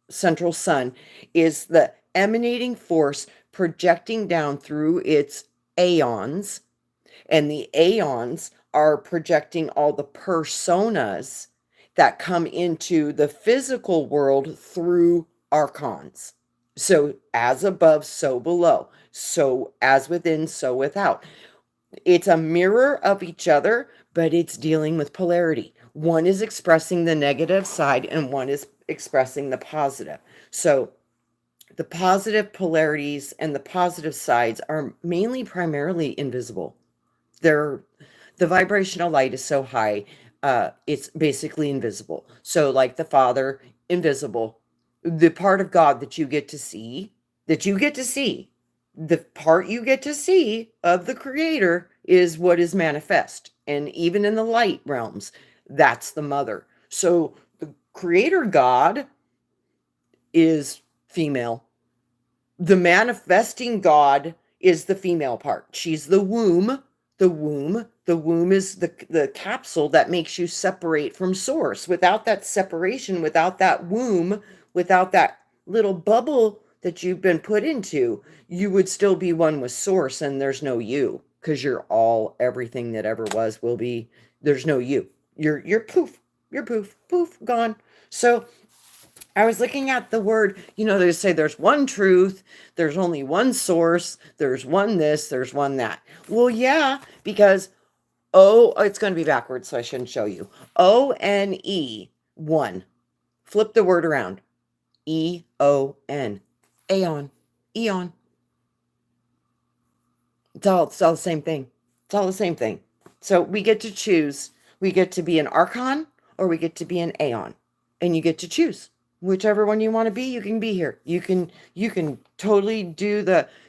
central sun, is the emanating force projecting down through its aeons, and the aeons are projecting all the personas that come into the physical world through archons. So as above, so below. So as within, so without. It's a mirror of each other, but it's dealing with polarity. One is expressing the negative side, and one is expressing the positive. So the positive polarities and the positive sides are mainly primarily invisible. They're the vibrational light is so high, it's basically invisible. So like the Father, invisible. The part of God that you get to see, the part you get to see of the Creator is what is manifest. And even in the light realms, That's the mother. So the creator God is female. The manifesting God is the female part. She's the womb. The womb is the capsule that makes you separate from source. Without that separation, without that womb, without that little bubble that you've been put into, you would still be one with source, and there's no you, because you're all everything that ever was, will be. There's no you. You're poof. You're poof, poof, gone. So I was looking at the word, they say there's one truth, there's only one source, there's one this, there's one that. Well, yeah, because it's going to be backwards, so I shouldn't show you. O-N-E, one. Flip the word around. E-O-N. Aeon. Eon. It's all the same thing. It's all the same thing. So we get to choose. We get to be an archon or we get to be an aeon. And you get to choose. Whichever one you want to be, you can be here. You can totally do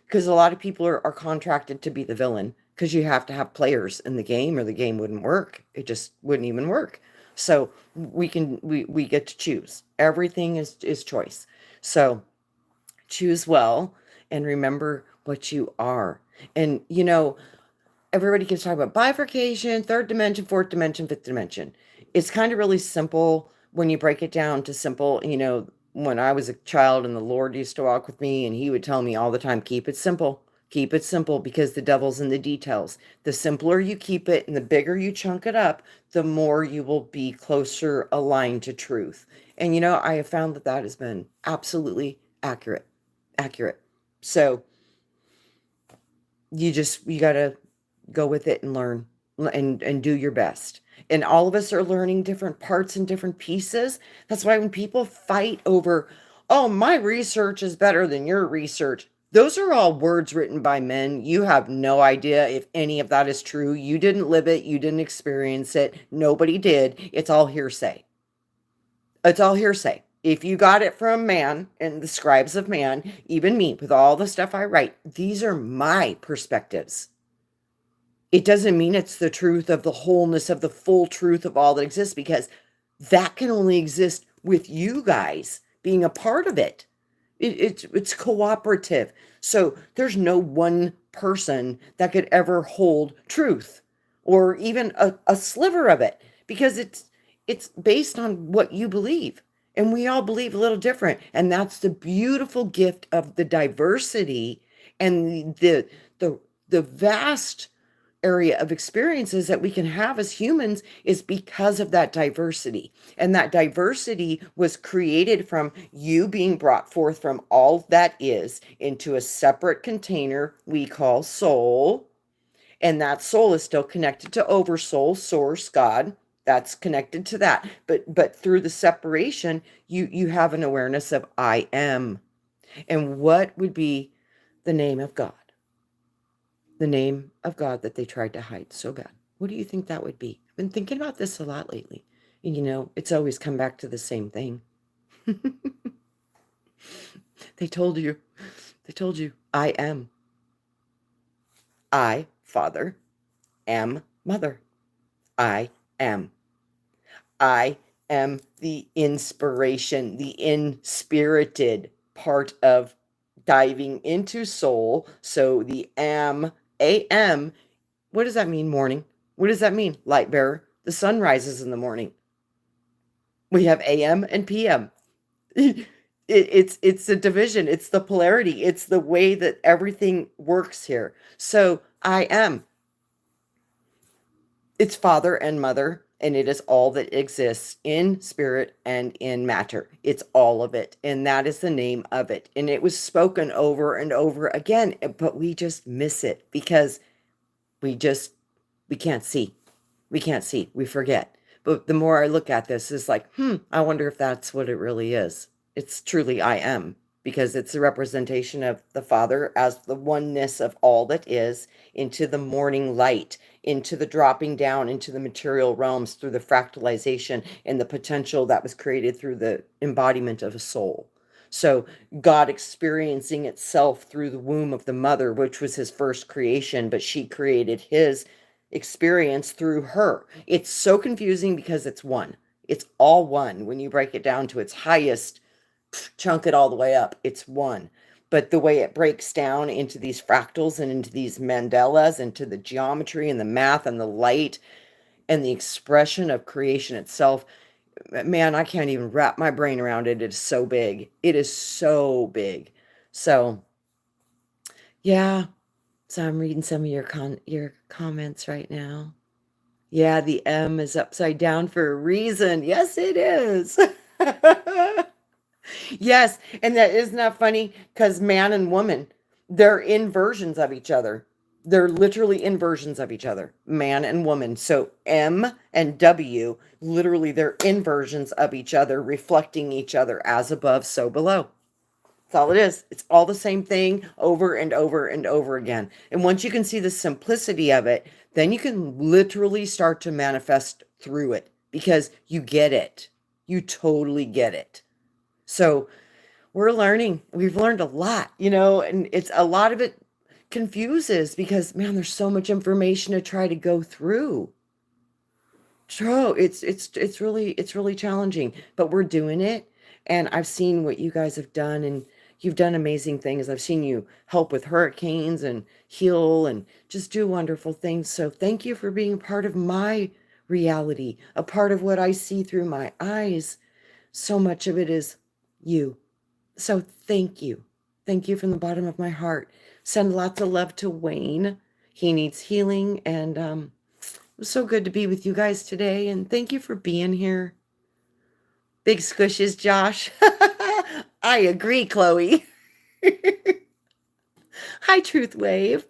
because a lot of people are contracted to be the villain, because you have to have players in the game or the game wouldn't work. It just wouldn't even work. So we get to choose. Everything is choice. So choose well and remember what you are. And everybody keeps talking about bifurcation, third dimension, fourth dimension, fifth dimension. It's kind of really simple when you break it down to simple. When I was a child and the Lord used to walk with me, and he would tell me all the time, keep it simple. Keep it simple, because the devil's in the details. The simpler you keep it and the bigger you chunk it up, the more you will be closer aligned to truth. And I have found that has been absolutely accurate. So you got to go with it and learn and do your best. And all of us are learning different parts and different pieces. That's why when people fight over, oh, my research is better than your research, those are all words written by men. You have no idea if any of that is true. You didn't live it. You didn't experience it. Nobody did. It's all hearsay. It's all hearsay. If you got it from man and the scribes of man, even me, with all the stuff I write, these are my perspectives. It doesn't mean it's the truth of the wholeness of the full truth of all that exists, because that can only exist with you guys being a part of it. It's cooperative. So there's no one person that could ever hold truth or even a sliver of it, because it's based on what you believe. And we all believe a little different. And that's the beautiful gift of the diversity and the vast area of experiences that we can have as humans, is because of that diversity. And that diversity was created from you being brought forth from all that is into a separate container we call soul. And that soul is still connected to oversoul, source, God. That's connected to that. But through the separation, you have an awareness of I am. And what would be the name of God? The name of God that they tried to hide so bad. What do you think that would be? I've been thinking about this a lot lately. And it's always come back to the same thing. They told you, I am. I, Father, am Mother. I am. I am the inspiration, the inspirited part of diving into soul. So the am, what does that mean? Morning. What does that mean? Light bearer. The sun rises in the morning. We have AM and PM. It's the division. It's the polarity. It's the way that everything works here. So I am. It's Father and Mother, and it is all that exists in spirit and in matter. It's all of it, and that is the name of it. And it was spoken over and over again, but we just miss it because we can't see. We can't see. We forget. But the more I look at this, it's like, I wonder if that's what it really is. It's truly I am, because it's a representation of the Father as the oneness of all that is, into the morning light, into the dropping down into the material realms through the fractalization and the potential that was created through the embodiment of a soul. So God experiencing itself through the womb of the mother, which was his first creation, but she created his experience through her. It's so confusing because it's one. It's all one. When you break it down to its highest, chunk it all the way up, it's one. But the way it breaks down into these fractals and into these mandalas, into the geometry and the math and the light and the expression of creation itself, man, I can't even wrap my brain around it. It is so big. It is so big. So, yeah. So I'm reading some of your comments right now. Yeah, the M is upside down for a reason. Yes, it is. Yes, and that isn't that funny? Because man and woman, they're inversions of each other. They're literally inversions of each other, man and woman. So M and W, literally, they're inversions of each other, reflecting each other as above, so below. That's all it is. It's all the same thing over and over and over again. And once you can see the simplicity of it, then you can literally start to manifest through it because you get it. You totally get it. So we're learning. We've learned a lot, and it's a lot of it confuses because, man, there's so much information to try to go through. True. It's really challenging, but we're doing it. And I've seen what you guys have done, and you've done amazing things. I've seen you help with hurricanes and heal and just do wonderful things. So thank you for being a part of my reality, a part of what I see through my eyes. So much of it is you. So thank you. Thank you from the bottom of my heart. Send lots of love to Wayne. He needs healing, and it was so good to be with you guys today, and thank you for being here. Big squishes, Josh. I agree, Chloe. Hi, Truth Wave.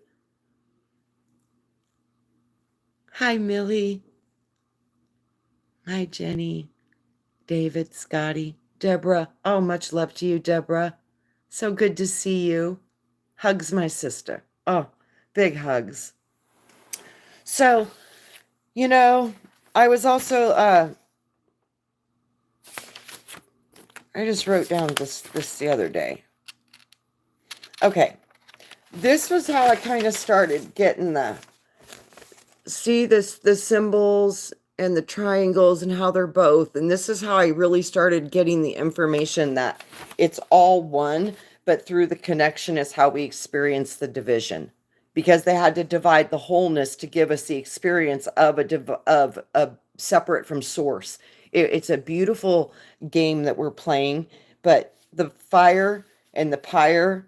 Hi, Millie. Hi, Jenny, David, Scotty, Deborah. Oh, much love to you, Deborah. So good to see you. Hugs, my sister. Oh, big hugs. So, I was also, I just wrote down this the other day. Okay. This was how I kind of started getting the symbols and the triangles and how they're both. And this is how I really started getting the information that it's all one, but through the connection is how we experience the division. Because they had to divide the wholeness to give us the experience of a separate from source. It's a beautiful game that we're playing, but the fire and the pyre,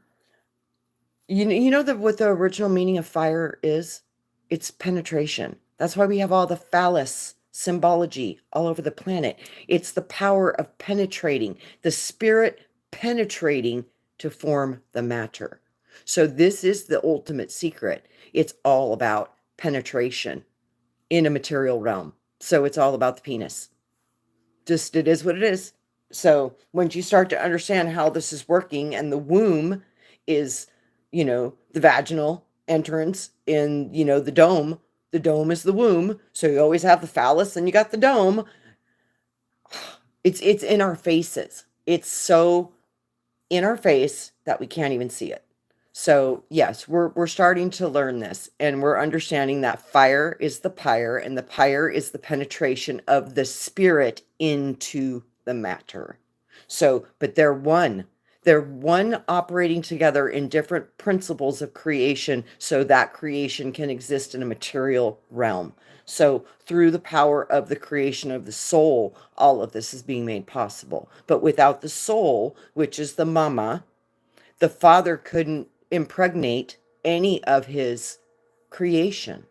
what the original meaning of fire is? It's penetration. That's why we have all the phallus symbology all over the planet. It's the power of penetrating, the spirit penetrating to form the matter. So this is the ultimate secret. It's all about penetration in a material realm. So it's all about the penis. Just it is what it is. So once you start to understand how this is working, and the womb is, the vaginal entrance in, the dome. The dome is the womb. So you always have the phallus and you got the dome. It's in our faces. It's so in our face that we can't even see it. So yes, we're starting to learn this, and we're understanding that fire is the pyre, and the pyre is the penetration of the spirit into the matter. So, but they're one. They're one operating together in different principles of creation so that creation can exist in a material realm. So through the power of the creation of the soul, all of this is being made possible. But without the soul, which is the mama, the father couldn't impregnate any of his creation.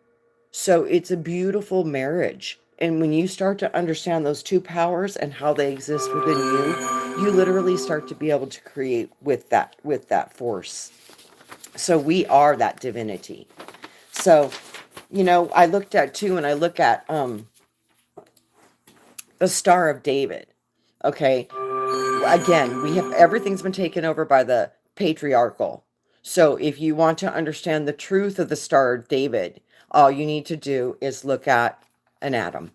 So it's a beautiful marriage. And when you start to understand those two powers and how they exist within you literally start to be able to create with that force. So we are that divinity. So, I looked at too, and I look at the Star of David. Okay. Again, everything's been taken over by the patriarchal. So if you want to understand the truth of the Star of David, all you need to do is look at an atom,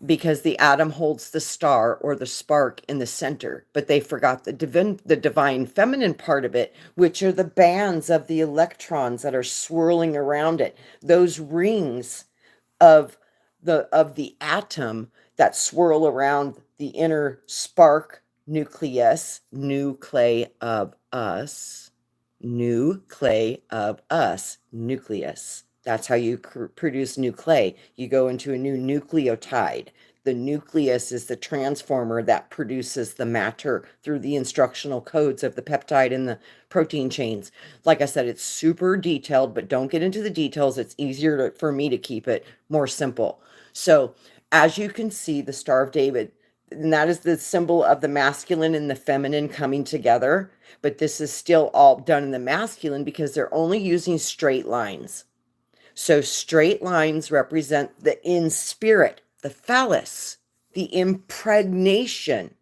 because the atom holds the star or the spark in the center, but they forgot the divine feminine part of it, which are the bands of the electrons that are swirling around it. Those rings of the atom that swirl around the inner spark nucleus, nuclei of us, nucleus. That's how you produce new clay. You go into a new nucleotide. The nucleus is the transformer that produces the matter through the instructional codes of the peptide and the protein chains. Like I said, it's super detailed, but don't get into the details. It's easier for me to keep it more simple. So, as you can see, the Star of David, and that is the symbol of the masculine and the feminine coming together. But this is still all done in the masculine because they're only using straight lines. So straight lines represent the in spirit, the phallus, the impregnation.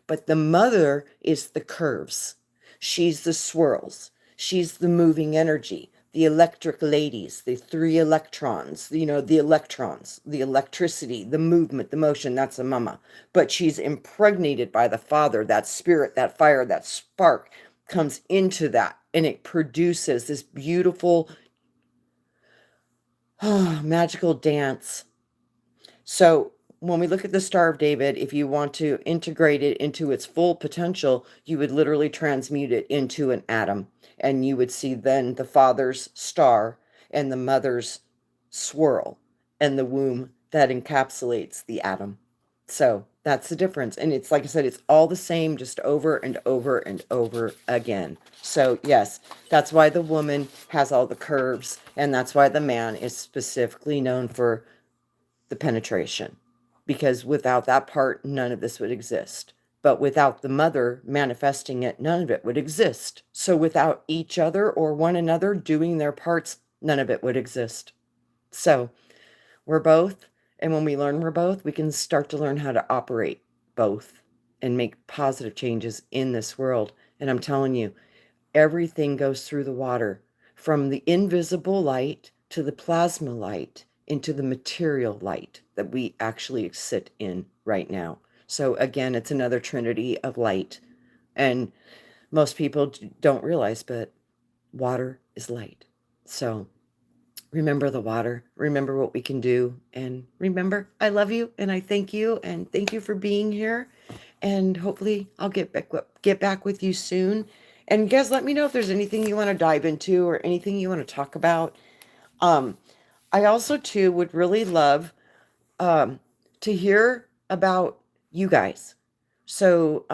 But the mother is the curves. She's the swirls. She's the moving energy, the electric ladies, the 3 electrons, the electrons, the electricity, the movement, the motion. That's a mama. But she's impregnated by the father, that spirit, that fire, that spark comes into that, and it produces this beautiful magical dance. So when we look at the Star of David, if you want to integrate it into its full potential, you would literally transmute it into an atom. And you would see then the father's star and the mother's swirl and the womb that encapsulates the atom. So that's the difference. And it's like I said, it's all the same, just over and over and over again. So yes, that's why the woman has all the curves, and that's why the man is specifically known for the penetration. Because without that part, none of this would exist. But without the mother manifesting it, none of it would exist. So without each other or one another doing their parts, none of it would exist. So we're both, and when we learn we're both, we can start to learn how to operate both and make positive changes in this world. And I'm telling you, everything goes through the water, from the invisible light to the plasma light into the material light that we actually sit in right now. So again, it's another trinity of light. And most people don't realize, but water is light. So remember the water, remember what we can do, and remember, I love you and I thank you, and thank you for being here. And hopefully I'll get back with you soon. And guys, let me know if there's anything you want to dive into or anything you want to talk about. I also too would really love to hear about you guys. So,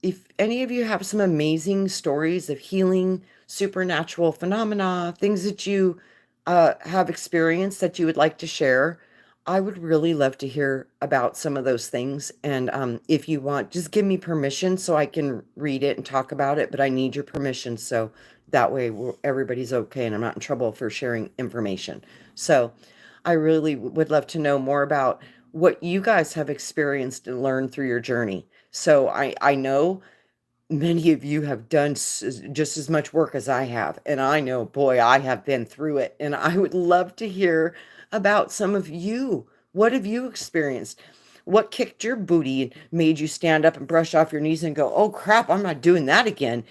if any of you have some amazing stories of healing, supernatural phenomena, things that you have experienced that you would like to share, I would really love to hear about some of those things. And if you want, just give me permission so I can read it and talk about it. But I need your permission so that way everybody's okay and I'm not in trouble for sharing information. So I really would love to know more about what you guys have experienced and learned through your journey. So I know many of you have done just as much work as I have. And I know, boy, I have been through it. And I would love to hear about some of you. What have you experienced? What kicked your booty and made you stand up and brush off your knees and go, oh crap, I'm not doing that again?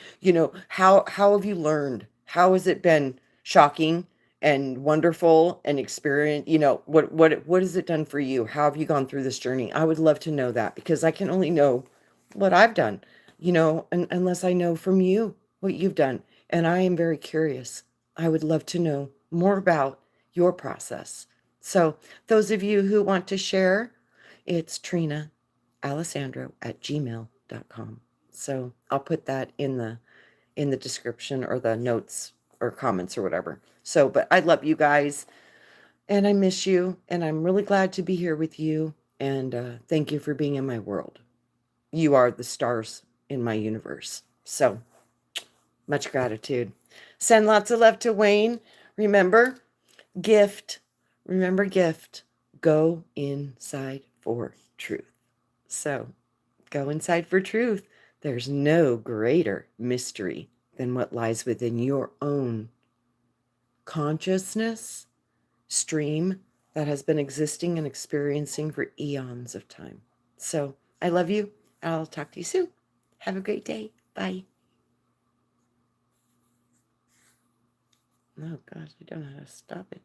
How have you learned? How has it been shocking and wonderful and experience? What has it done for you? How have you gone through this journey? I would love to know that, because I can only know what I've done, unless I know from you what you've done. And I am very curious. I would love to know more about your process. So those of you who want to share, it's Trina Alessandro at gmail.com. So I'll put that in the description or the notes or comments or whatever. So, but I love you guys and I miss you, and I'm really glad to be here with you. And thank you for being in my world. You are the stars in my universe. So much gratitude. Send lots of love to Wayne. Remember, gift. Remember, gift. Go inside for truth. So go inside for truth. There's no greater mystery than what lies within your own consciousness stream that has been existing and experiencing for eons of time. So I love you. I'll talk to you soon. Have a great day. Bye. Oh gosh, I don't know how to stop it.